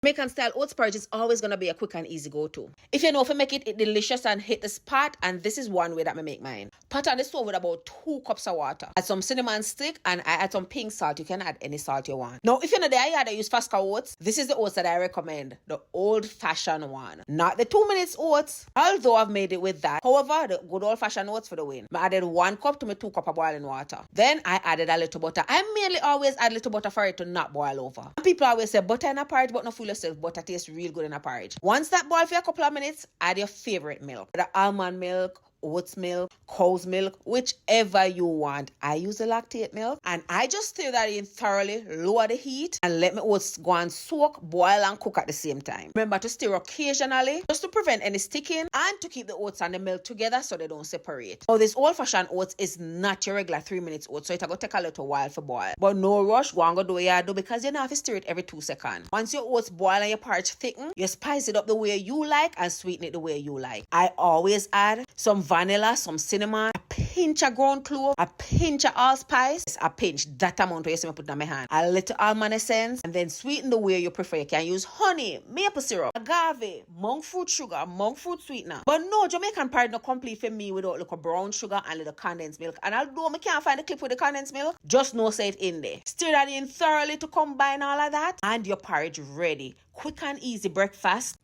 Jamaican-style oats porridge is always going to be a quick and easy go-to. If you know if you make it delicious and hit the spot, and this is one way that I make mine. Pot on the stove with about 2 cups of water. Add some cinnamon stick and I add some pink salt. You can add any salt you want. Now, if you're not there yet, I use Fasca oats. This is the oats that I recommend. The old-fashioned one. Not the 2 minutes oats, although I've made it with that. However, the good old-fashioned oats for the win. I added 1 cup to my 2 cup of boiling water. Then I added a little butter. I mainly always add little butter for it to not boil over. And people always say butter in a porridge, but no fool yourself. Butter tastes real good in a porridge. Once that boils for a couple of minutes, add your favorite milk. The almond milk, oats milk, cow's milk, whichever you want. I use the lactate milk and I just stir that in thoroughly, lower the heat and let my oats go and soak, boil and cook at the same time. Remember to stir occasionally just to prevent any sticking and to keep the oats and the milk together so they don't separate. Now this old-fashioned oats is not your regular 3 minutes oats, so it'll go take a little while for boil. But no rush, go and go do what you do because you don't have to stir it every 2 seconds. Once your oats boil and your porridge thicken, you spice it up the way you like and sweeten it the way you like. I always add some vanilla, some cinnamon, a pinch of ground clove, a pinch of allspice, a pinch, that amount where you see me put in my hand, a little almond essence, and then sweeten the way you prefer. You can use honey, maple syrup, agave, monk fruit sugar, monk fruit sweetener. But no, Jamaican porridge not complete for me without little brown sugar and little condensed milk. And although I can't find the clip with the condensed milk, just know say it in there. Stir that in thoroughly to combine all of that, and your porridge ready. Quick and easy breakfast,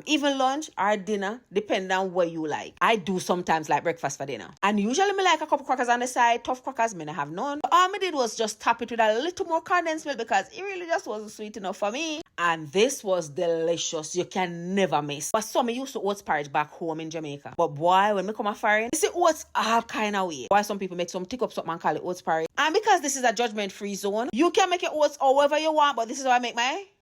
even lunch or dinner, depending on what you like. I do sometimes like breakfast for dinner. And usually me like a couple crackers on the side, tough crackers, me not have none. But all me did was just top it with a little more condensed milk because it really just wasn't sweet enough for me. And this was delicious. You can never miss. But some me used to oats porridge back home in Jamaica. But boy, when me come a foreign, you see oats all kind of way. Why some people make some tick up something and call it oats porridge. And because this is a judgment-free zone, you can make your oats however you want, but this is how I make mine.